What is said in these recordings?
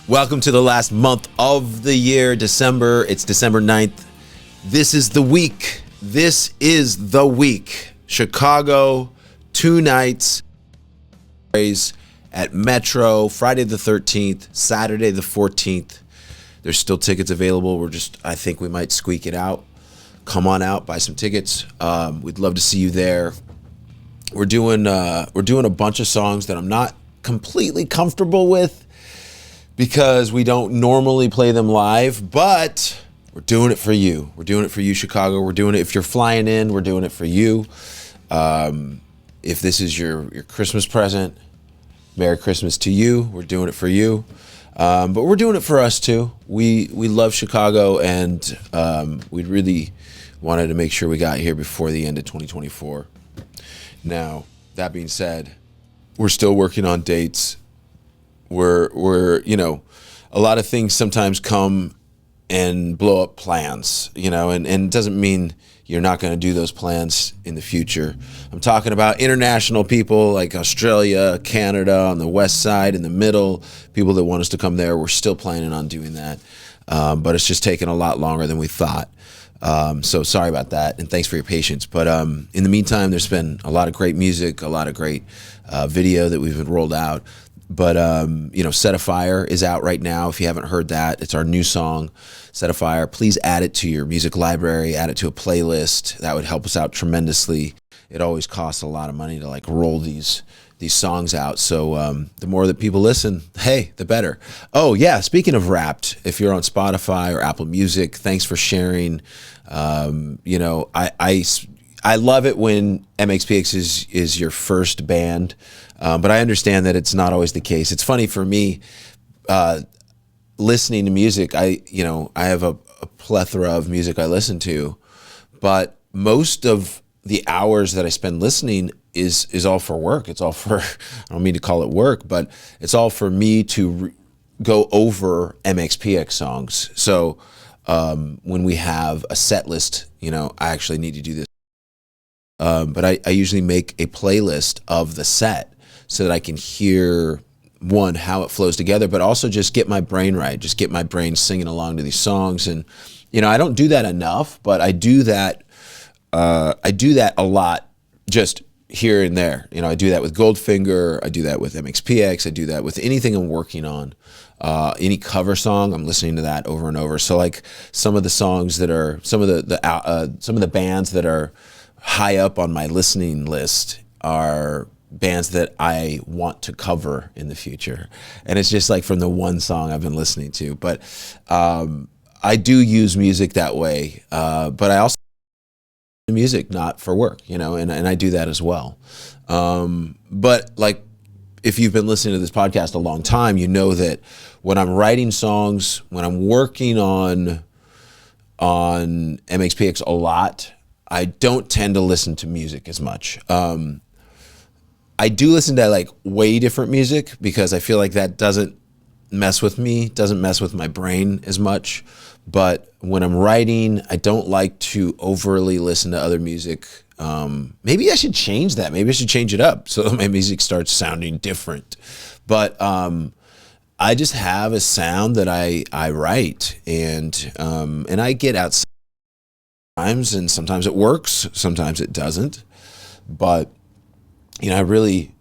Welcome to the last month of the year, December. It's December 9th. This is the week. This is the week. Chicago, 2 nights at Metro, Friday the 13th, Saturday the 14th. There's still tickets available. I think we might squeak it out. Come on out, buy some tickets. We'd love to see you there. We're doing a bunch of songs that I'm not completely comfortable with, because we don't normally play them live, but we're doing it for you. We're doing it for you, Chicago. We're doing it. If you're flying in, we're doing it for you. If this is your Christmas present, Merry Christmas to you. We're doing it for you. But we're doing it for us too. We love Chicago, and we really wanted to make sure we got here before the end of 2024. Now, that being said, we're still working on dates. We're a lot of things sometimes come and blow up plans, and it doesn't mean you're not going to do those plans in the future. I'm talking about international people like Australia, Canada, on the west side, in the middle, people that want us to come there. We're still planning on doing that, but it's just taken a lot longer than we thought. So sorry about that, and thanks for your patience. But in the meantime, there's been a lot of great music, a lot of great video that we've rolled out. But, Set a Fire is out right now. If you haven't heard that, it's our new song, Set a Fire. Please add it to your music library, add it to a playlist. That would help us out tremendously. It always costs a lot of money to roll these songs out. So the more that people listen, hey, the better. Oh yeah, speaking of Wrapped, if you're on Spotify or Apple Music, thanks for sharing. I love it when MXPX is your first band. But I understand that it's not always the case. It's funny for me, listening to music. I have a plethora of music I listen to, but most of the hours that I spend listening is all for work. It's all for, I don't mean to call it work, but it's all for me to go over MXPX songs. So when we have a set list, I actually need to do this. But I usually make a playlist of the set, so that I can hear, one, how it flows together, but also just get my brain right, just get my brain singing along to these songs. And, I don't do that enough, but I do that a lot, just here and there. I do that with Goldfinger, I do that with MXPX, I do that with anything I'm working on. Any cover song, I'm listening to that over and over. So some of the songs that are, some of the bands that are high up on my listening list are bands that I want to cover in the future. And it's just from the one song I've been listening to. But I do use music that way. But I also use music not for work, and I do that as well. But if you've been listening to this podcast a long time, you know that when I'm writing songs, when I'm working on MXPX a lot, I don't tend to listen to music as much. I do listen to way different music, because I feel like that doesn't mess with me, doesn't mess with my brain as much. But when I'm writing, I don't like to overly listen to other music. Maybe I should change that. Maybe I should change it up so that my music starts sounding different. But I just have a sound that I write, and I get outside sometimes, and sometimes it works, sometimes it doesn't. But I really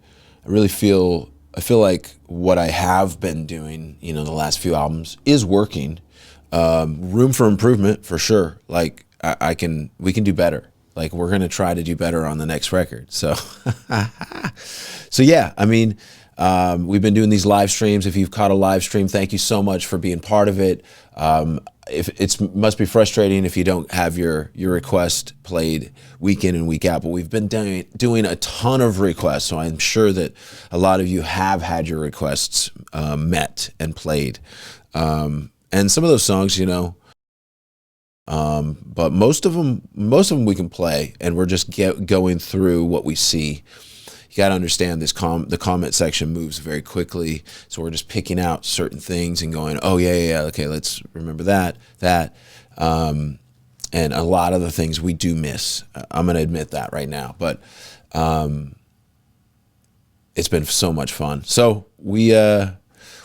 feel like what I have been doing, the last few albums is working. Room for improvement for sure. We can do better. We're gonna try to do better on the next record. So, yeah. We've been doing these live streams. If you've caught a live stream, thank you so much for being part of it. It must be frustrating if you don't have your request played week in and week out, but we've been doing a ton of requests, so I'm sure that a lot of you have had your requests met and played. And some of those songs, but most of them we can play, and we're just going through what we see. You got to understand the comment section moves very quickly, so we're just picking out certain things and going, oh yeah, okay, let's remember that. And a lot of the things we do miss. I'm going to admit that right now, but It's been so much fun. So we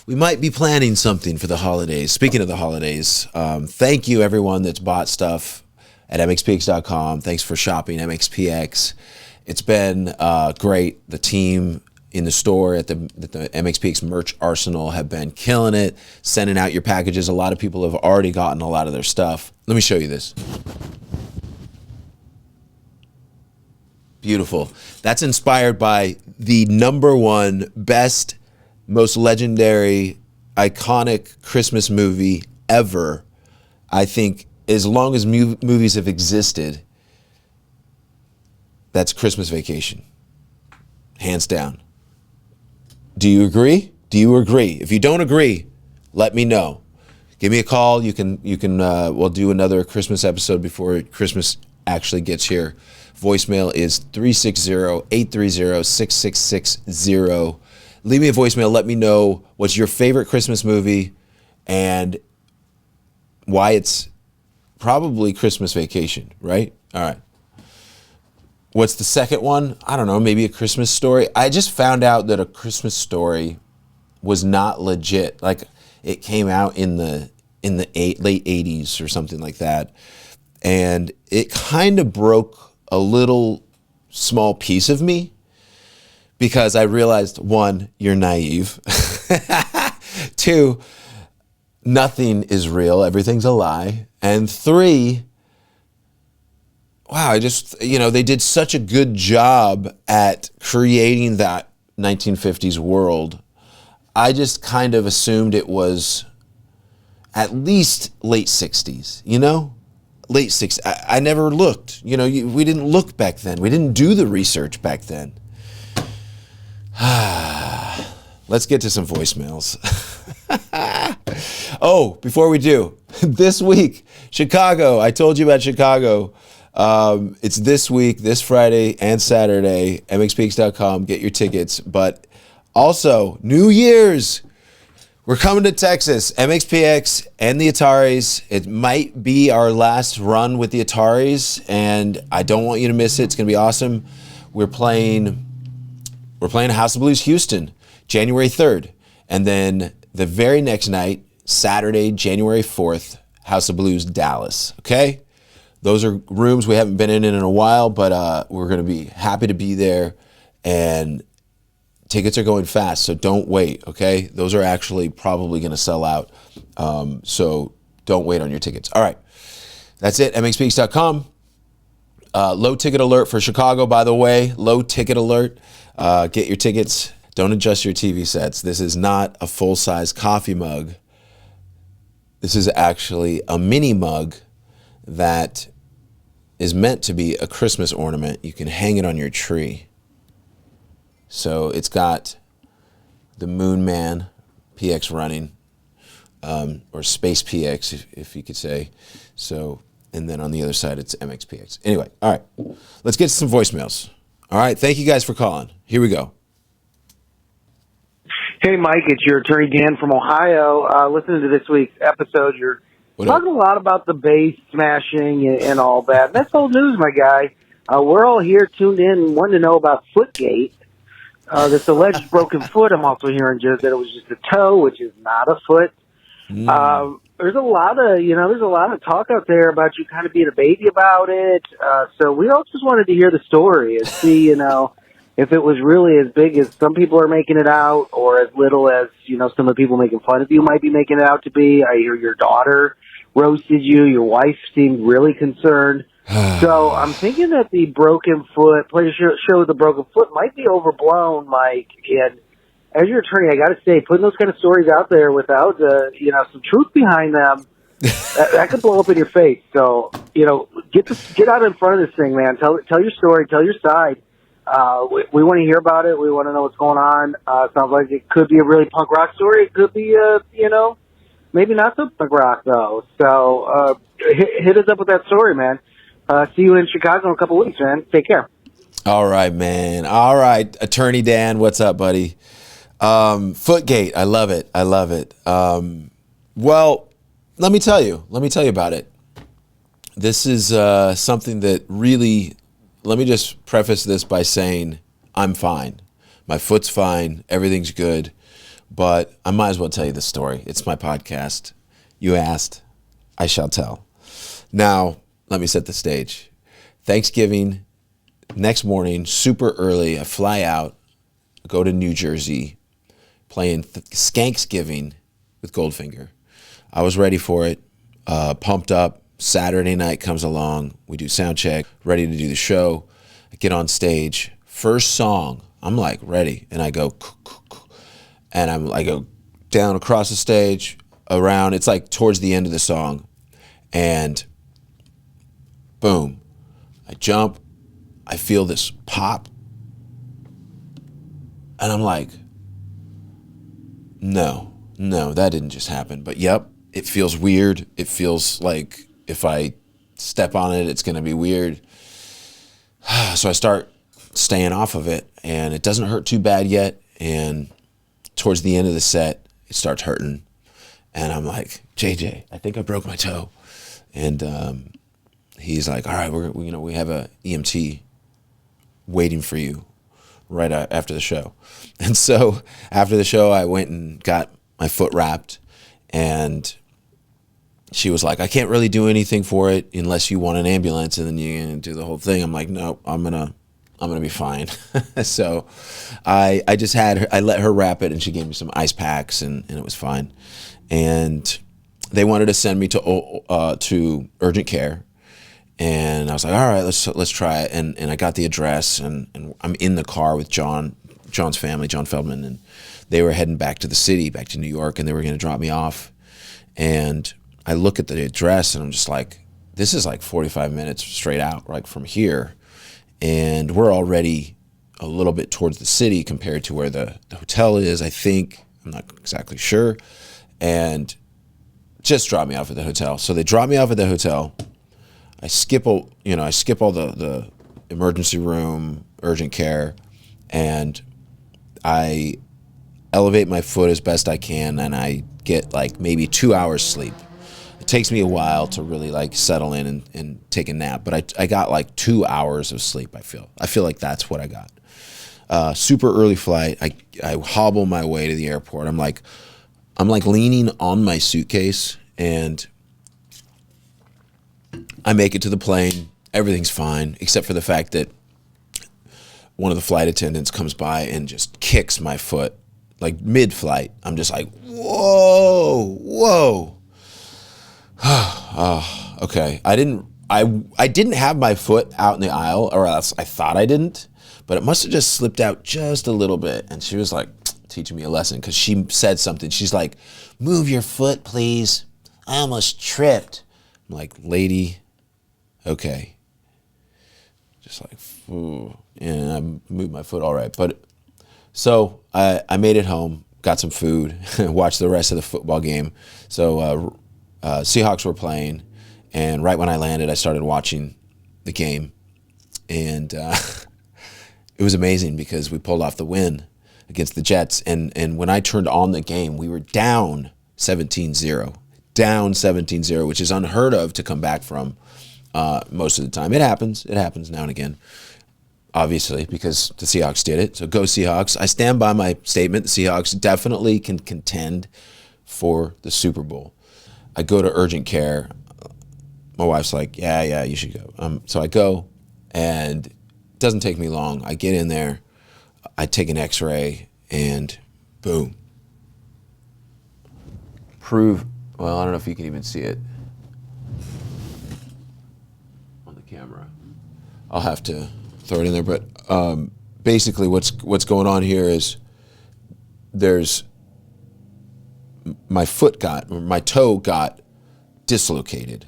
might be planning something for the holidays. Speaking of the holidays, thank you everyone that's bought stuff at MXPX.com. Thanks for shopping MXPX. It's been great. The team in the store at the MXPX merch arsenal have been killing it, sending out your packages. A lot of people have already gotten a lot of their stuff. Let me show you this. Beautiful. That's inspired by the #1 best, most legendary, iconic Christmas movie ever. I think as long as movies have existed, that's Christmas Vacation. Hands down. Do you agree? Do you agree? If you don't agree, let me know. Give me a call. We'll do another Christmas episode before Christmas actually gets here. Voicemail is 360-830-6660. Leave me a voicemail. Let me know what's your favorite Christmas movie and why it's probably Christmas Vacation, right? All right. What's the second one? I don't know, maybe A Christmas Story. I just found out that A Christmas Story was not legit. Like, it came out in the late 80s or something like that. And it kind of broke a little small piece of me because I realized, 1, you're naive. 2, nothing is real. Everything's a lie. And 3, wow, they did such a good job at creating that 1950s world. I just kind of assumed it was at least late 60s, Late 60s. I never looked. We didn't look back then. We didn't do the research back then. Let's get to some voicemails. Oh, before we do, this week, Chicago. I told you about Chicago. It's this week, this Friday and Saturday. MXPX.com. Get your tickets. But also, New Year's. We're coming to Texas, MXPX and the Ataris. It might be our last run with the Ataris, and I don't want you to miss it. It's going to be awesome. We're playing House of Blues Houston, January 3rd. And then the very next night, Saturday, January 4th, House of Blues Dallas, okay? Those are rooms we haven't been in a while, but we're going to be happy to be there, and tickets are going fast, so don't wait, okay? Those are actually probably going to sell out, so don't wait on your tickets. All right, that's it, MXPX.com. Low ticket alert for Chicago, by the way. Low ticket alert. Get your tickets. Don't adjust your TV sets. This is not a full-size coffee mug. This is actually a mini mug that is meant to be a Christmas ornament. You can hang it on your tree. So it's got the Moon Man PX running, or Space PX, if you could say. So, and then on the other side, it's MXPX. Anyway, all right, let's get to some voicemails. All right, thank you guys for calling. Here we go. Hey, Mike, it's your attorney Dan from Ohio. Listening to this week's episode, you're talking a lot about the bass smashing and all that. That's old news, my guy. We're all here tuned in, wanting to know about Footgate. This alleged broken foot. I'm also hearing just that it was just a toe, which is not a foot. There's a lot of talk out there about you kind of being a baby about it. So we all just wanted to hear the story and see, if it was really as big as some people are making it out, or as little as, some of the people making fun of you might be making it out to be. I hear your daughter roasted you. Your wife seemed really concerned. So I'm thinking that the broken foot, play a show with the broken foot might be overblown, Mike. And as your attorney, I got to say, putting those kind of stories out there without, some truth behind them, that could blow up in your face. So, get out in front of this thing, man. Tell your story, tell your side. We want to hear about it. We want to know what's going on. Sounds like it could be a really punk rock story. It could be, maybe not so punk rock though. So, hit us up with that story, man. See you in Chicago in a couple weeks, man. Take care. All right, man. All right, Attorney Dan, what's up, buddy? Footgate, I love it. I love it. Well, let me tell you about it. This is something that really, let me just preface this by saying I'm fine. My foot's fine. Everything's good. But I might as well tell you the story. It's my podcast. You asked, I shall tell. Now, let me set the stage. Thanksgiving, next morning, super early, I fly out, go to New Jersey, playing Skanksgiving with Goldfinger. I was ready for it, pumped up. Saturday night comes along. We do sound check, ready to do the show. I get on stage. First song, I'm like ready, and I go, and I go down across the stage, around. It's like towards the end of the song, and boom, I jump. I feel this pop, and I'm like, no, that didn't just happen. But yep, it feels weird. It feels like if I step on it, it's going to be weird. So I start staying off of it, and it doesn't hurt too bad yet. And towards the end of the set, it starts hurting. And I'm like, JJ, I think I broke my toe. And he's like, all right, we have a EMT waiting for you right after the show. And so after the show, I went and got my foot wrapped, and she was like, I can't really do anything for it unless you want an ambulance, and then you're gonna do the whole thing. I'm like, no, I'm gonna be fine. So I let her wrap it, and she gave me some ice packs, and it was fine. And they wanted to send me to urgent care, and I was like, all right, let's try it. And I got the address, and I'm in the car with John's family, John Feldman, and they were heading back to the city, back to New York, and they were going to drop me off. And I look at the address, and I'm just like, this is like 45 minutes straight out, like from here. And we're already a little bit towards the city compared to where the hotel is, I think. I'm not exactly sure. And just dropped me off at the hotel. So they dropped me off at the hotel. I skip all the emergency room, urgent care, and I elevate my foot as best I can, and I get like maybe 2 hours sleep. It takes me a while to really like settle in and take a nap, but I got like 2 hours of sleep. I feel like that's what I got. Super early flight. I hobble my way to the airport. I'm like leaning on my suitcase, and I make it to the plane. Everything's fine, except for the fact that one of the flight attendants comes by and just kicks my foot, like mid-flight. I'm just like, whoa. Okay. I didn't have my foot out in the aisle, or else I thought I didn't, but it must have just slipped out just a little bit. And she was like teaching me a lesson, because she said something. She's like, move your foot, please. I almost tripped. I'm like, lady, okay. Just like, ooh. And I moved my foot all right. But so I made it home, got some food, watched the rest of the football game. So Seahawks were playing, and right when I landed, I started watching the game. And it was amazing, because we pulled off the win against the Jets. And when I turned on the game, we were down 17-0. Down 17-0, which is unheard of to come back from most of the time. It happens now and again, obviously, because the Seahawks did it. So go Seahawks. I stand by my statement. The Seahawks definitely can contend for the Super Bowl. I go to urgent care. My wife's like, yeah, you should go. So I go, and it doesn't take me long. I get in there, I take an x-ray, and boom. Well, I don't know if you can even see it on the camera. I'll have to throw it in there. But basically what's going on here is my toe got dislocated,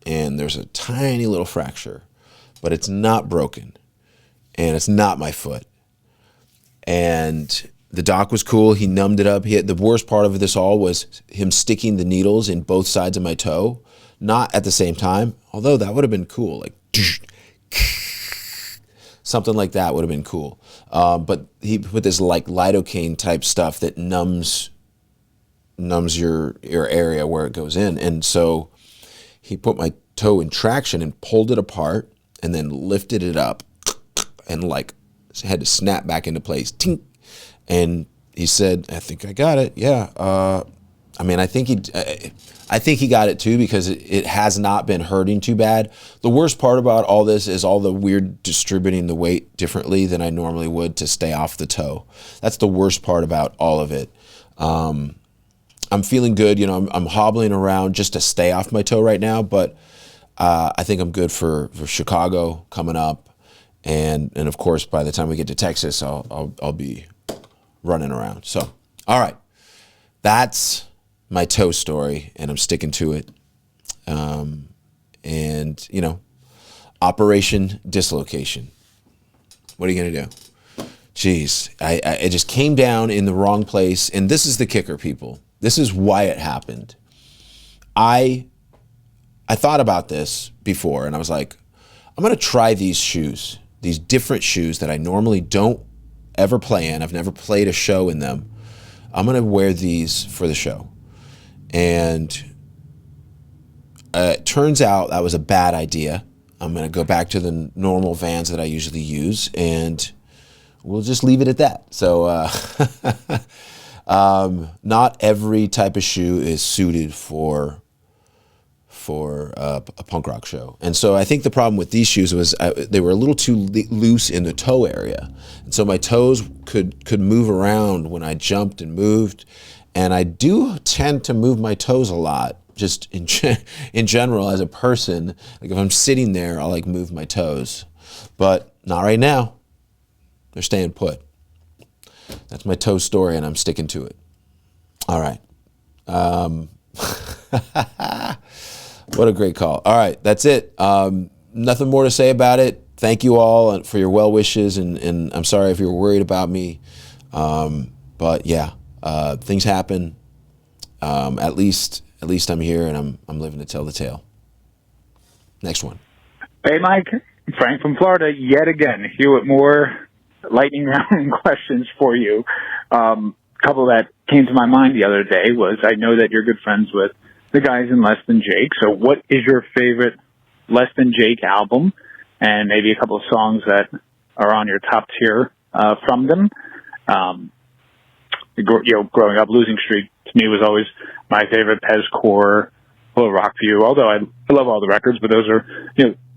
and there's a tiny little fracture, but it's not broken, and it's not my foot. And the doc was cool. He numbed it up. The worst part of this all was him sticking the needles in both sides of my toe, not at the same time, although that would have been cool. Like something like that would have been cool. But he put this like lidocaine type stuff that numbs your area where it goes in. And so he put my toe in traction and pulled it apart, and then lifted it up, and like had to snap back into place. Tink. And he said, I think I got it. Yeah. I mean, I think he got it too, because it has not been hurting too bad. The worst part about all this is all the weird distributing the weight differently than I normally would to stay off the toe. That's the worst part about all of it. I'm feeling good. I'm hobbling around just to stay off my toe right now, but I think I'm good for Chicago coming up. And of course, by the time we get to Texas, I'll be running around. So, all right, that's my toe story, and I'm sticking to it. And Operation Dislocation. What are you gonna do? Jeez, I just came down in the wrong place, and this is the kicker, people. This is why it happened. I thought about this before, and I was like, I'm gonna try these shoes, these different shoes that I normally don't ever play in. I've never played a show in them. I'm gonna wear these for the show. And it turns out that was a bad idea. I'm gonna go back to the normal Vans that I usually use, and we'll just leave it at that. So not every type of shoe is suited for a punk rock show. And so I think the problem with these shoes was they were a little too loose in the toe area. And so my toes could move around when I jumped and moved. And I do tend to move my toes a lot, just in general as a person. Like if I'm sitting there, I'll move my toes. But not right now. They're staying put. That's my toe story, and I'm sticking to it. All right. What a great call. All right, that's it. Nothing more to say about it. Thank you all for your well wishes, and I'm sorry if you were worried about me. But yeah, things happen. At least I'm here, and I'm living to tell the tale. Next one. Hey, Mike. Frank from Florida, yet again, here with more lightning round questions for you. A couple that came to my mind the other day was, I know that you're good friends with the guys in Less Than Jake. So what is your favorite Less Than Jake album? And maybe a couple of songs that are on your top tier from them. Growing up, Losing Streak to me was always my favorite. Pez Core, Full Rock View. Although I love all the records, but those are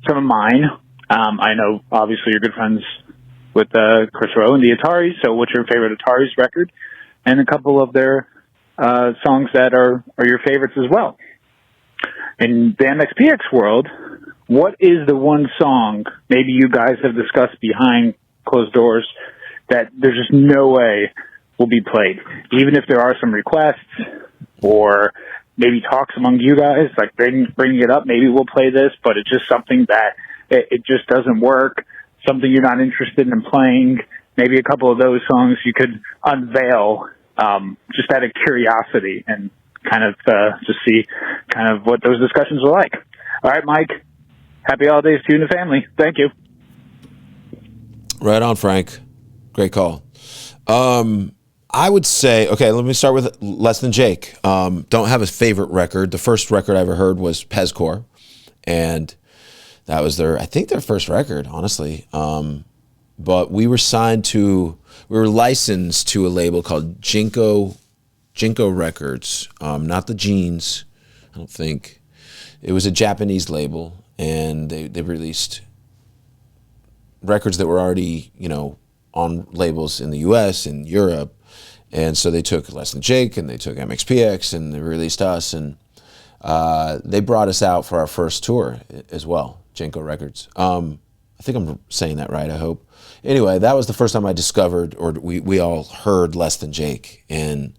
some of mine. I know obviously you're good friends with Chris Rowe and the Ataris. So what's your favorite Ataris record? And a couple of their songs that are your favorites as well. In the MXPX world, what is the one song maybe you guys have discussed behind closed doors that there's just no way will be played? Even if there are some requests or maybe talks among you guys, like bringing it up, maybe we'll play this, but it's just something that it just doesn't work, something you're not interested in playing. Maybe a couple of those songs you could unveil just out of curiosity and kind of just see kind of what those discussions are like. All right, Mike. Happy holidays to you and the family. Thank you. Right on, Frank. Great call. I would say, okay, let me start with Less Than Jake. Don't have a favorite record. The first record I ever heard was Pez Core, and that was I think their first record, honestly. But we were licensed to a label called Jinko Records, not the Jeans, I don't think. It was a Japanese label, and they released records that were already, on labels in the US and Europe. And so they took Less Than Jake, and they took MXPX, and they released us, and they brought us out for our first tour as well, Jinko Records. I think I'm saying that right, I hope. Anyway, that was the first time I discovered, or we all heard Less Than Jake. And,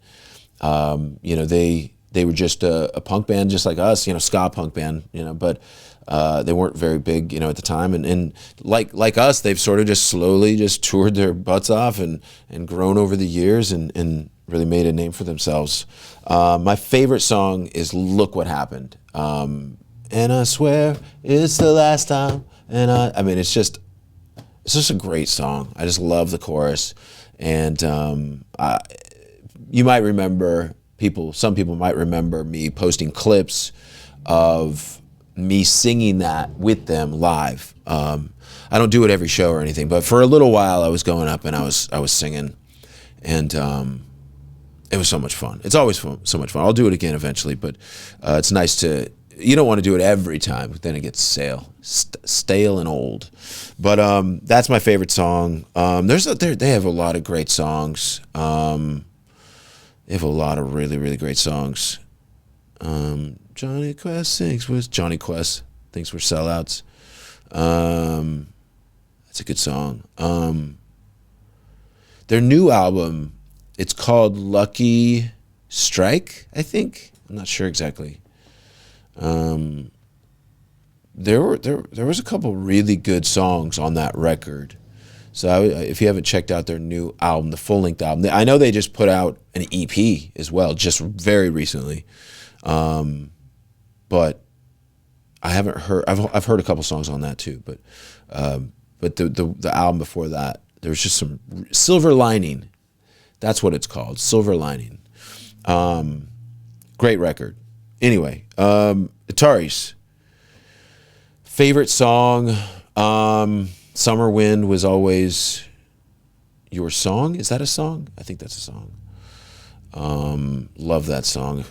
they were just a punk band just like us, ska punk band, but they weren't very big, at the time. And like us, they've sort of just slowly just toured their butts off and grown over the years and really made a name for themselves. My favorite song is Look What Happened. And I swear it's the last time. And it's just a great song. I just love the chorus. And you might remember, some people might remember me posting clips of me singing that with them live. I don't do it every show or anything, but for a little while I was going up and I was singing. and it was so much fun. It's always so much fun. I'll do it again eventually, but it's nice to. You don't want to do it every time, but then it gets stale and old. But that's my favorite song. They have a lot of great songs. They have a lot of really, really great songs. Johnny Quest thinks we're sellouts. That's a good song. Their new album, it's called Lucky Strike, I think. I'm not sure exactly. There was a couple really good songs on that record. So if you haven't checked out their new album, the full-length album, I know they just put out an EP as well, just very recently. But I haven't heard. I've heard a couple songs on that too. But the album before that, there was just some Silver Lining. That's what it's called, Silver Lining. Great record. Anyway, Ataris. Favorite song, Summer Wind was always your song. Is that a song? I think that's a song. Love that song.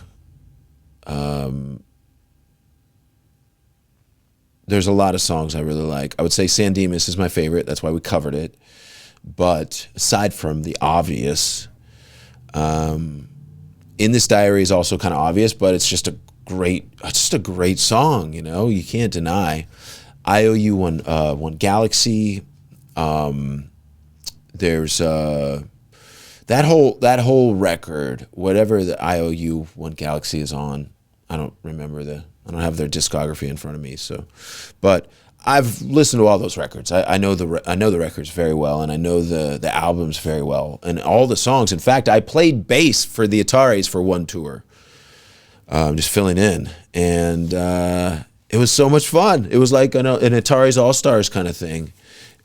There's a lot of songs I really like. I would say San Dimas is my favorite. That's why we covered it. But aside from the obvious, In This Diary is also kind of obvious, but it's just a great song, you know, you can't deny. IOU One Galaxy. There's that whole record, whatever the IOU One Galaxy is on. I don't have their discography in front of me, so, but I've listened to all those records. I know the records very well, and I know the albums very well, and all the songs. In fact, I played bass for the Ataris for one tour. Just filling in, and it was so much fun. It was like an Ataris All-Stars kind of thing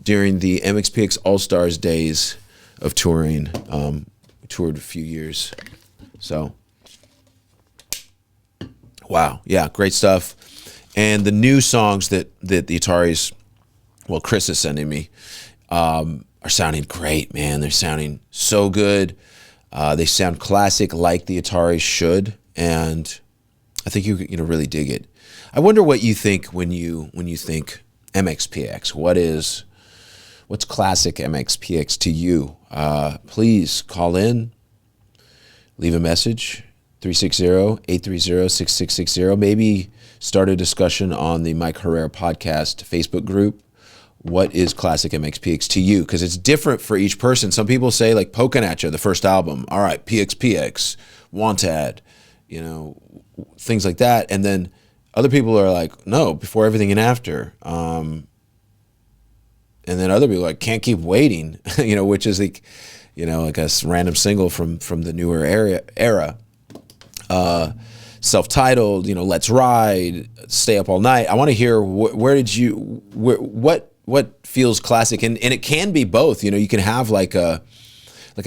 during the MXPX All-Stars days of touring. We toured a few years, so wow, yeah, great stuff. And the new songs that the Ataris, well, Chris is sending me, are sounding great, man. They're sounding so good. They sound classic, like the Ataris should. And I think you really dig it. I wonder what you think when you think MXPX. What's classic MXPX to you? Please call in, leave a message, 360-830-6660. Maybe start a discussion on the Mike Herrera podcast Facebook group. What is classic MXPX to you? Because it's different for each person. Some people say, like, Pokin' At Ya, the first album. All right, PXPX, Wantad, you know, things like that. And then other people are like, no, Before Everything and After. And then other people are like, Can't Keep Waiting, you know, which is like, you know, like a random single from the newer era. Self-titled, you know, Let's Ride, Stay Up All Night. I want to hear what feels classic, and it can be both. You know, you can have like I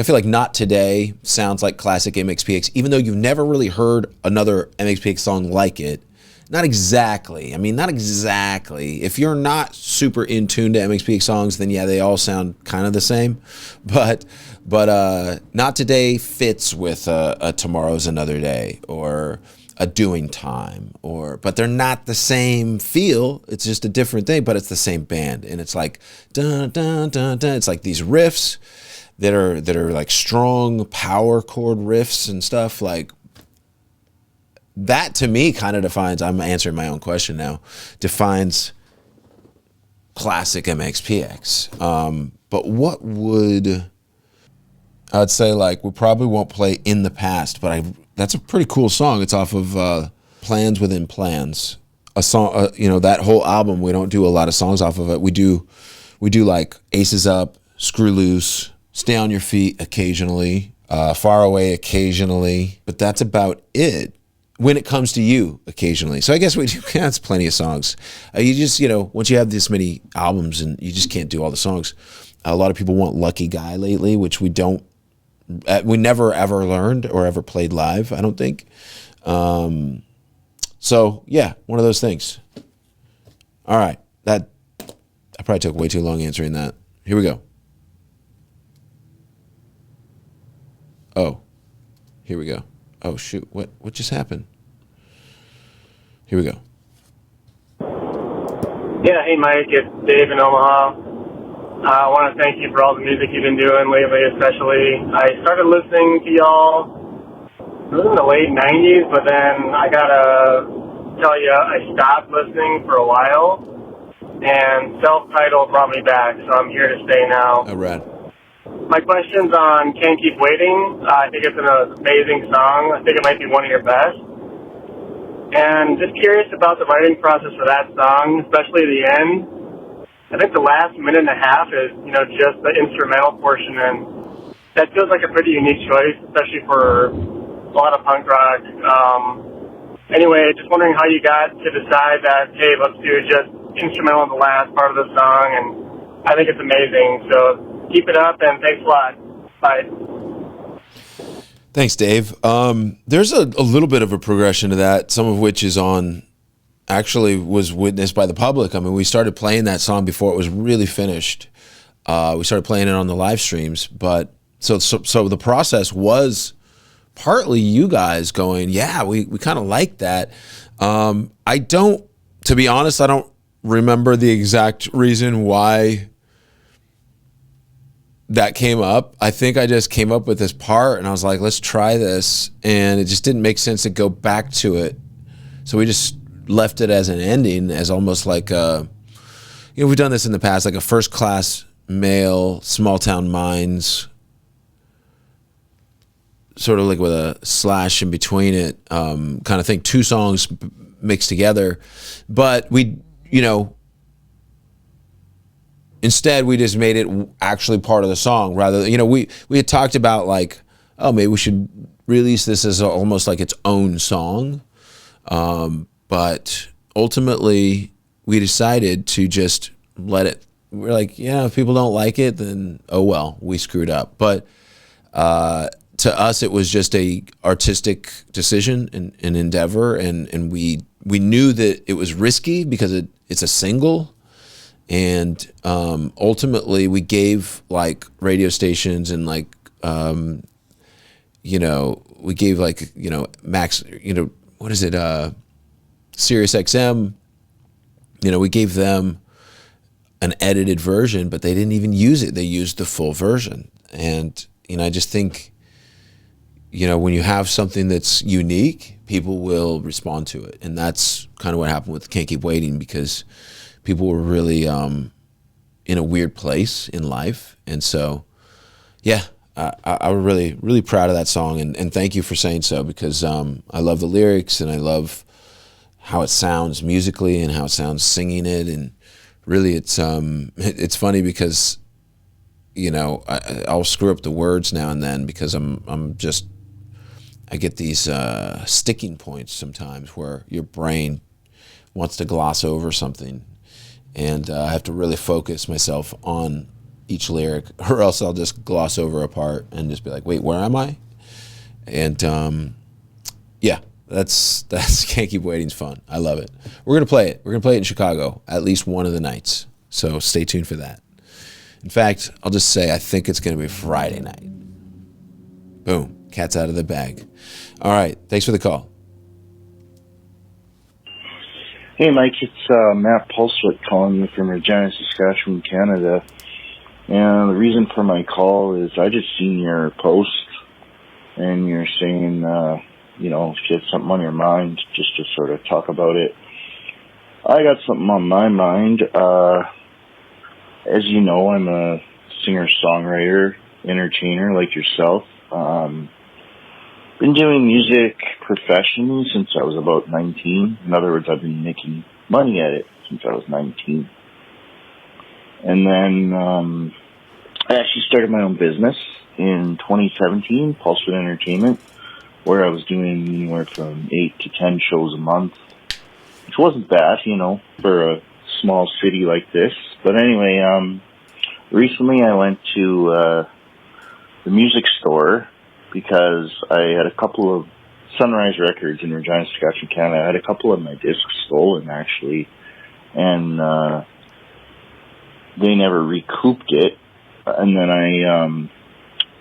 feel like Not Today sounds like classic MXPX, even though you've never really heard another MXPX song like it. Not exactly. I mean, not exactly. If you're not super in tune to MXPX songs, then yeah, they all sound kind of the same. But Not Today fits with a Tomorrow's Another Day or a Doing Time, but they're not the same feel. It's just a different thing, but it's the same band, and it's like dun dun dun dun. It's like these riffs that are like strong power chord riffs and stuff like that. To me, kind of defines. I'm answering my own question now. Defines classic MXPX. But what would I'd say, like, we probably won't play In the Past, but that's a pretty cool song. It's off of Plans Within Plans. A song, you know, that whole album, we don't do a lot of songs off of it. We do like Aces Up, Screw Loose, Stay on Your Feet occasionally, Far Away occasionally, but that's about it. When It Comes to You occasionally. So I guess we do, that's plenty of songs. You just, you know, once you have this many albums and you just can't do all the songs. A lot of people want Lucky Guy lately, which we never ever learned or ever played live, I don't think. So yeah, one of those things. All right, I probably took way too long answering that. Here we go. Oh, here we go. Oh, shoot. What just happened? Here we go. Yeah, hey Mike, it's Dave in Omaha. I want to thank you for all the music you've been doing lately, especially. I started listening to y'all it was in the late 90s, but then I gotta tell you, I stopped listening for a while, and Self-Titled brought me back, so I'm here to stay now. Oh, rad. My question's on Can't Keep Waiting. I think it's an amazing song. I think it might be one of your best. And just curious about the writing process for that song, especially the end. I think the last minute and a half is, just the instrumental portion, and that feels like a pretty unique choice, especially for a lot of punk rock. Anyway, just wondering how you got to decide that, hey, let's do just instrumental in the last part of the song, and I think it's amazing. So keep it up, and thanks a lot. Bye. Thanks, Dave. There's a little bit of a progression to that, some of which actually was witnessed by the public. I mean, we started playing that song before it was really finished. We started playing it on the live streams, but so the process was partly you guys going, yeah, we kind of like that. To be honest, I don't remember the exact reason why that came up. I think I just came up with this part and I was like, let's try this. And it just didn't make sense to go back to it. So we just left it as an ending, as almost like we've done this in the past, like a First Class Mail, Small Town Minds, sort of like with a slash in between it, kind of thing. Two songs mixed together. But instead we just made it actually part of the song. Rather, we had talked about like, oh, maybe we should release this as almost like its own song. But ultimately we decided to just let it. We're like, if people don't like it, then oh well, we screwed up. But to us, it was just a artistic decision and an endeavor, and we knew that it was risky because it's a single, and ultimately we gave like radio stations and like we gave like Max, what is it, Sirius XM, we gave them an edited version, but they didn't even use it. They used the full version, and I just think. When you have something that's unique, people will respond to it. And that's kind of what happened with Can't Keep Waiting, because people were really in a weird place in life. And so, yeah, I was really, really proud of that song. And thank you for saying so, because I love the lyrics and I love how it sounds musically and how it sounds singing it. And really, it's funny because, I'll screw up the words now and then because I get these sticking points sometimes where your brain wants to gloss over something, and I have to really focus myself on each lyric, or else I'll just gloss over a part and just be like, wait, where am I? And yeah, that's Can't Keep Waiting's fun. I love it. We're gonna play it. We're gonna play it in Chicago at least one of the nights. So stay tuned for that. In fact, I'll just say I think it's gonna be Friday night. Boom. Cat's out of the bag. All right. Thanks for the call. Hey, Mike. It's Matt Pulswick calling you from Regina, Saskatchewan, Canada. And the reason for my call is I just seen your post, and you're saying, if you have something on your mind, just to sort of talk about it. I got something on my mind. As you know, I'm a singer-songwriter, entertainer like yourself. Been doing music professionally since I was about 19. In other words, I've been making money at it since I was 19. And then I actually started my own business in 2017, Pulsefit Entertainment, where I was doing anywhere from 8 to 10 shows a month, which wasn't bad, for a small city like this. But anyway, recently I went to the music store because I had a couple of Sunrise Records in Regina, Saskatchewan, Canada. I had a couple of my discs stolen, actually, and they never recouped it. And then I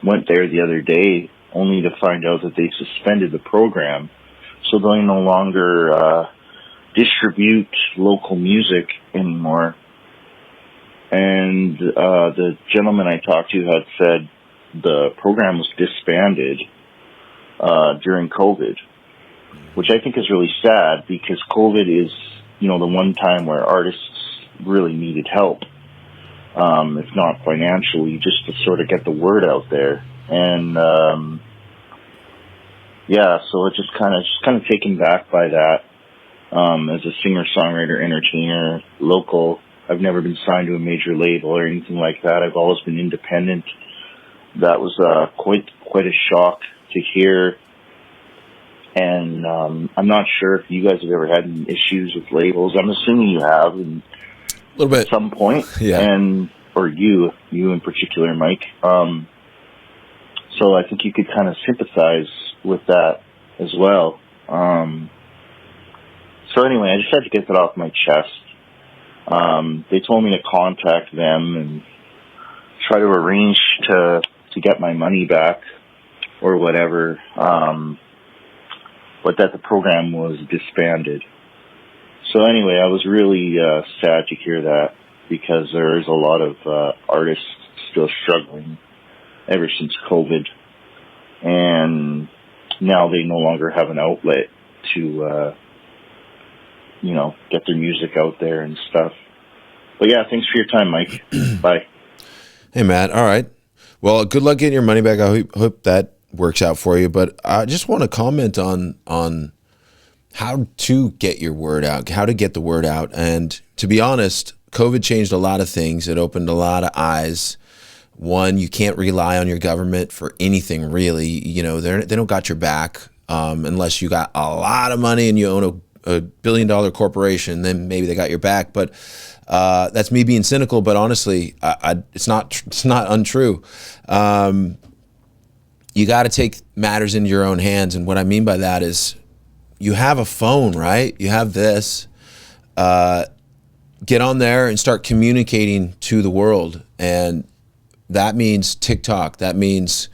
went there the other day only to find out that they suspended the program. So they no longer distribute local music anymore. And the gentleman I talked to had said the program was disbanded during COVID, which I think is really sad because COVID is, the one time where artists really needed help, if not financially, just to sort of get the word out there. And so it's just kind of taken back by that. As a singer, songwriter, entertainer, local, I've never been signed to a major label or anything like that. I've always been independent. That was quite a shock to hear. And I'm not sure if you guys have ever had any issues with labels. I'm assuming you have, a little bit at some point. Yeah. Or you in particular, Mike. So I think you could kind of sympathize with that as well. So anyway, I just had to get that off my chest. They told me to contact them and try to arrange to get my money back or whatever. But that the program was disbanded. So anyway, I was really sad to hear that because there is a lot of artists still struggling ever since COVID. And now they no longer have an outlet to, get their music out there and stuff. But yeah, thanks for your time, Mike. Bye. Hey, Matt. All right. Well, good luck getting your money back. I hope that works out for you. But I just want to comment on how to get your word out, how to get the word out. And to be honest, COVID changed a lot of things. It opened a lot of eyes. One, you can't rely on your government for anything really. They don't got your back unless you got a lot of money and you own a billion-dollar corporation. Then maybe they got your back. But that's me being cynical. But honestly, it's not untrue. You got to take matters into your own hands. And what I mean by that is you have a phone, right? You have this. Get on there and start communicating to the world. And that means TikTok. That means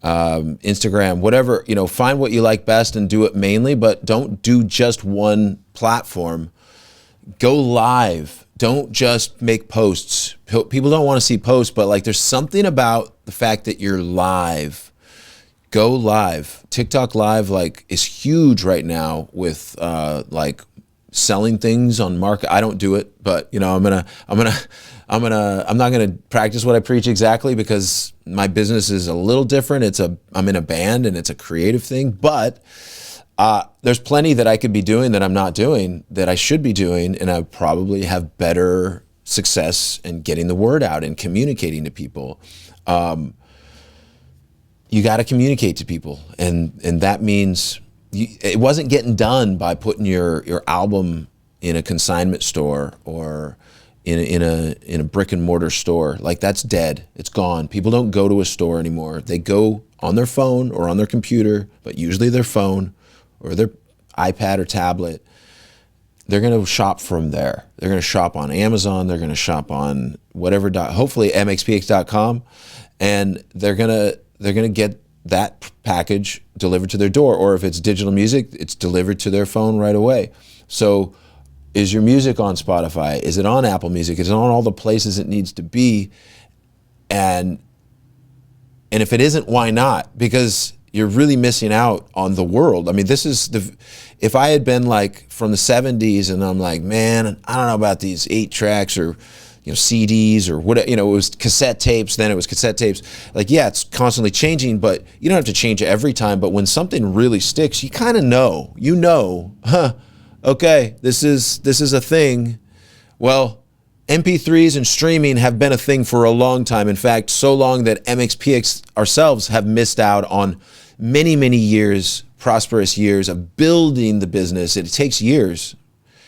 Instagram, whatever. Find what you like best and do it mainly, but don't do just one platform. Go live. Don't just make posts. People don't want to see posts, but there's something about the fact that you're live. Go live. TikTok live is huge right now with selling things on market. I don't do it, but I'm not gonna practice what I preach exactly because my business is a little different. I'm in a band and it's a creative thing, but there's plenty that I could be doing that I'm not doing that I should be doing, and I probably have better success in getting the word out and communicating to people. You got to communicate to people, and that means it wasn't getting done by putting your album in a consignment store or in a brick and mortar store. That's dead. It's gone. People don't go to a store anymore. They go on their phone or on their computer, but usually their phone or their iPad or tablet. They're going to shop from there. They're going to shop on Amazon. They're going to shop on whatever. Hopefully MXPX.com, and they're going to get that package delivered to their door. Or if it's digital music, it's delivered to their phone right away. So is your music on Spotify? Is it on Apple Music? Is it on all the places it needs to be? And if it isn't, why not? Because you're really missing out on the world. I mean, if I had been from the 70s and I'm man, I don't know about these 8 tracks or CDs or whatever, it was cassette tapes, then it was cassette tapes. It's constantly changing, but you don't have to change it every time. But when something really sticks, you kind of know, okay, this is a thing. Well, MP3s and streaming have been a thing for a long time. In fact, so long that MXPX ourselves have missed out on many, many years, prosperous years of building the business. It takes years.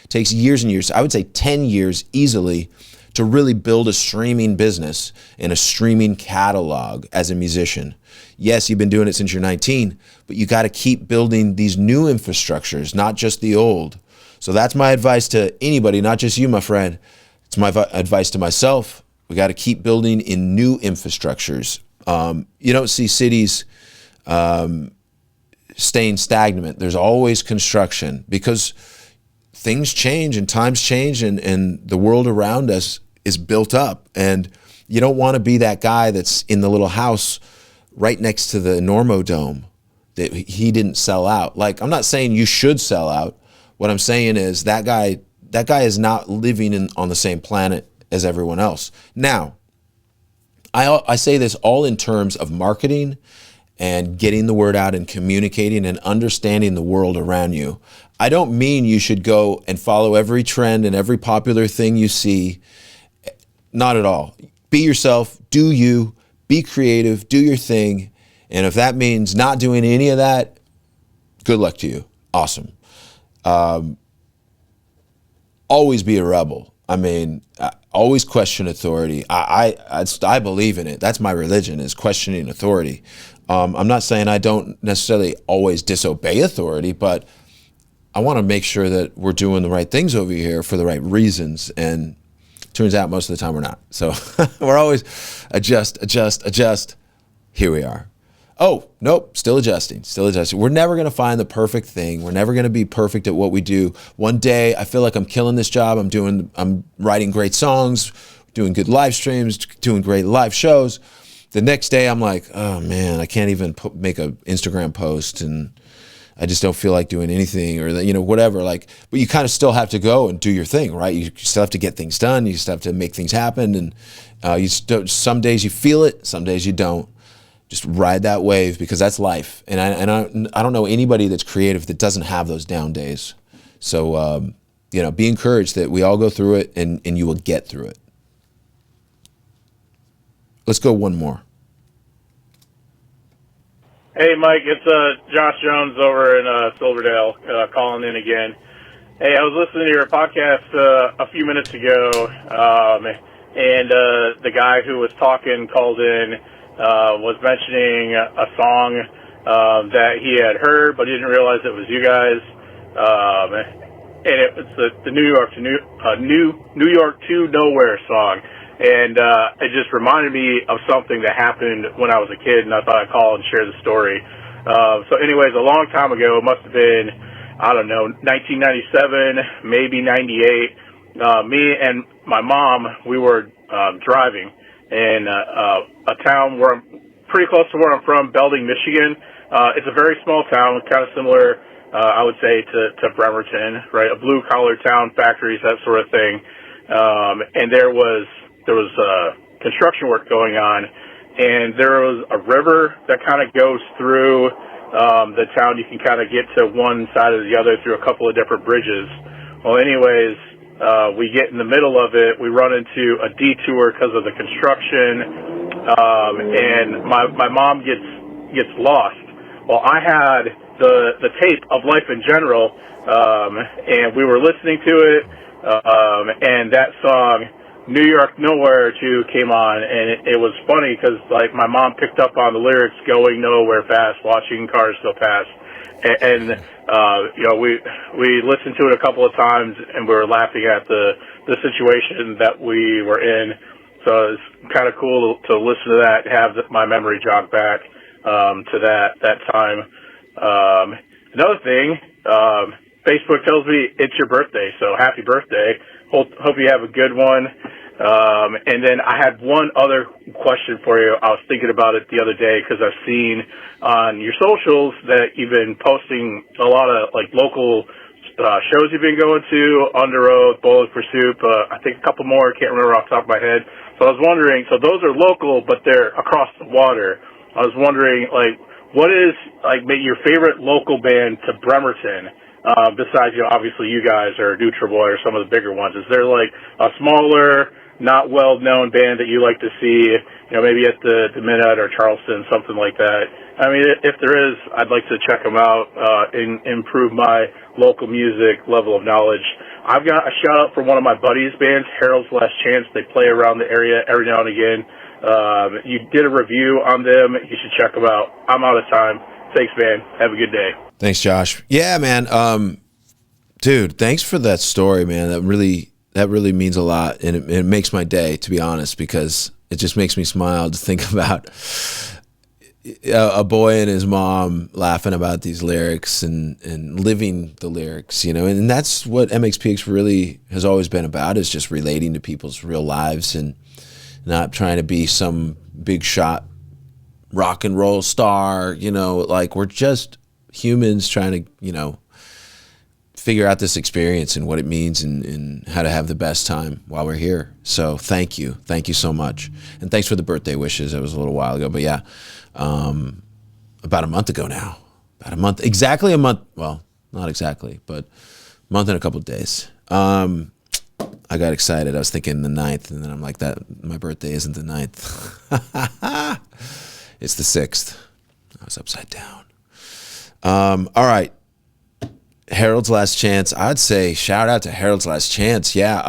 It takes years and years. I would say 10 years easily to really build a streaming business and a streaming catalog as a musician. Yes, you've been doing it since you're 19, but you got to keep building these new infrastructures, not just the old. So that's my advice to anybody, not just you, my friend. It's my advice to myself. We got to keep building in new infrastructures. You don't see cities staying stagnant. There's always construction because things change and times change and the world around us is built up. And you don't want to be that guy that's in the little house right next to the Normodome that he didn't sell out. Like, I'm not saying you should sell out. What I'm saying is that guy is not living on the same planet as everyone else. Now, I say this all in terms of marketing and getting the word out and communicating and understanding the world around you. I don't mean you should go and follow every trend and every popular thing you see. Not at all. Be yourself, do you, be creative, do your thing. And if that means not doing any of that, good luck to you. Awesome. Always be a rebel. I mean, always question authority. I believe in it. That's my religion, is questioning authority. I'm not saying I don't necessarily always disobey authority, but I want to make sure that we're doing the right things over here for the right reasons. And turns out most of the time we're not. So we're always adjust. Here we are. Oh, nope, still adjusting. We're never going to find the perfect thing. We're never going to be perfect at what we do. One day I feel like I'm killing this job. I'm writing great songs, doing good live streams, doing great live shows. The next day I'm like, oh man, I can't even make an Instagram post and I just don't feel like doing anything, or whatever. Like, but you kind of still have to go and do your thing, right? You still have to get things done. You still have to make things happen. And some days you feel it, some days you don't. Just ride that wave, because that's life. And I don't know anybody that's creative that doesn't have those down days. So, be encouraged that we all go through it, and you will get through it. Let's go one more. Hey, Mike, it's Josh Jones over in Silverdale calling in again. Hey, I was listening to your podcast a few minutes ago, and the guy who was talking called in, was mentioning a song that he had heard, but he didn't realize it was you guys. And it was the New York to Nowhere song. And it just reminded me of something that happened when I was a kid, and I thought I'd call and share the story. So anyways, a long time ago, it must have been, 1997, maybe 98. Me and my mom, we were driving in a town pretty close to where I'm from, Belding, Michigan. It's a very small town, kind of similar, I would say, to Bremerton, right? A blue-collar town, factories, that sort of thing. And there was construction work going on, and there was a river that kind of goes through the town. You can kind of get to one side or the other through a couple of different bridges. Well, anyways, we get in the middle of it. We run into a detour because of the construction, and my mom gets lost. Well, I had the tape of Life in General, and we were listening to it, and that song, New York Nowhere Too, came on, and it was funny because, like, my mom picked up on the lyrics, going nowhere fast, watching cars go past, and we listened to it a couple of times, and we were laughing at the situation that we were in. So it's kind of cool to listen to that and have my memory jog back to that time. Another thing, Facebook tells me it's your birthday, so happy birthday. Hope you have a good one. And then I had one other question for you. I was thinking about it the other day because I've seen on your socials that you've been posting a lot of local shows you've been going to, Under Oath, Bowling for Soup, I think a couple more, I can't remember off the top of my head. So I was wondering, so those are local, but they're across the water. I was wondering, what is maybe your favorite local band to Bremerton? Besides, obviously you guys or NutriBoy or some of the bigger ones. Is there a smaller, not well-known band that you like to see, maybe at the Minute or Charleston, something like that? I mean, if there is, I'd like to check them out and improve my local music level of knowledge. I've got a shout-out for one of my buddies' bands, Harold's Last Chance. They play around the area every now and again. You did a review on them. You should check them out. I'm out of time. Thanks, man. Have a good day. Thanks, Josh. Yeah, man. Dude, thanks for that story, man. That really means a lot, and it makes my day, to be honest, because it just makes me smile to think about, a boy and his mom laughing about these lyrics and living the lyrics, and that's what MXPX really has always been about, is just relating to people's real lives and not trying to be some big shot rock and roll star, like we're just humans trying to, figure out this experience and what it means and how to have the best time while we're here. So thank you so much. And thanks for the birthday wishes. That was a little while ago, but yeah. About a month ago now. Exactly a month. Well, not exactly, but a month and a couple of days. I got excited. I was thinking the 9th, and then I'm like, my birthday isn't the 9th. It's the 6th. I was upside down. All right. Harold's Last Chance. I'd say shout out to Harold's Last Chance. Yeah.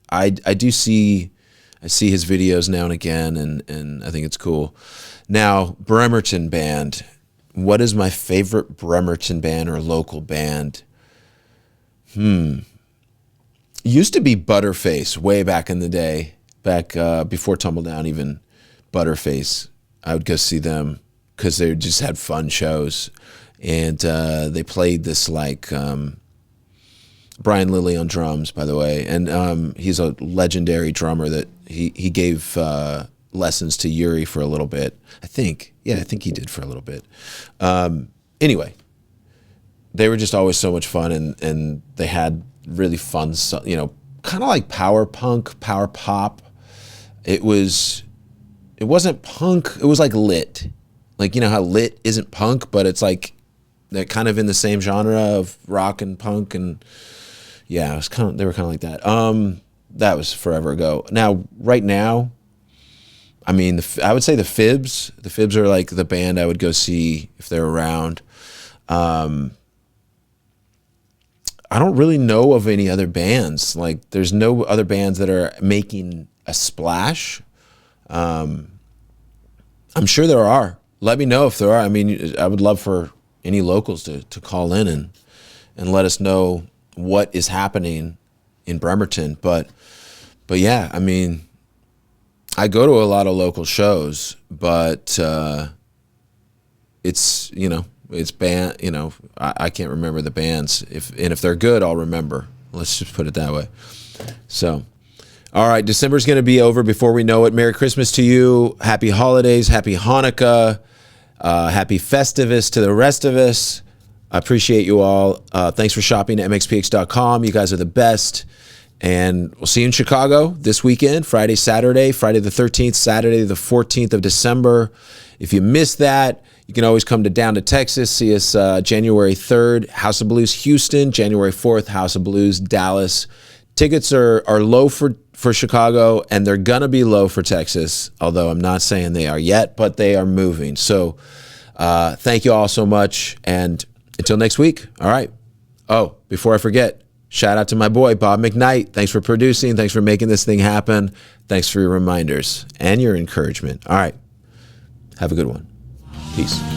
I do see... I see his videos now and again, and I think it's cool. Now, Bremerton band. What is my favorite Bremerton band or local band? Used to be Butterface way back in the day, back before Tumbledown even. Butterface. I would go see them because they just had fun shows. And they played this like... Brian Lilly on drums, by the way, and he's a legendary drummer that he gave lessons to Yuri for a little bit. I think he did for a little bit. Anyway, they were just always so much fun, and they had really fun, kind of like power punk, power pop. It wasn't punk. It was like lit, like how lit isn't punk, but it's like they're kind of in the same genre of rock and punk and. Yeah, they were kind of like that. That was forever ago. Now, right now, I mean, I would say the Fibs. The Fibs are like the band I would go see if they're around. I don't really know of any other bands. Like, there's no other bands that are making a splash. I'm sure there are. Let me know if there are. I mean, I would love for any locals to call in and let us know what is happening in Bremerton. But yeah, I mean, I go to a lot of local shows, but it's, it's band, I can't remember the bands. If they're good, I'll remember. Let's just put it that way. So, all right, December's going to be over before we know it. Merry Christmas to you. Happy holidays. Happy Hanukkah. Happy Festivus to the rest of us. I appreciate you all. Thanks for shopping at MXPX.com. You guys are the best. And we'll see you in Chicago this weekend, Friday, Saturday, Friday the 13th, Saturday the 14th of December. If you missed that, you can always come down to Texas. See us January 3rd, House of Blues, Houston. January 4th, House of Blues, Dallas. Tickets are low for Chicago, and they're going to be low for Texas, although I'm not saying they are yet, but they are moving. So thank you all so much, and until next week. All right. Oh, before I forget, shout out to my boy, Bob McKnight. Thanks for producing. Thanks for making this thing happen. Thanks for your reminders and your encouragement. All right. Have a good one. Peace.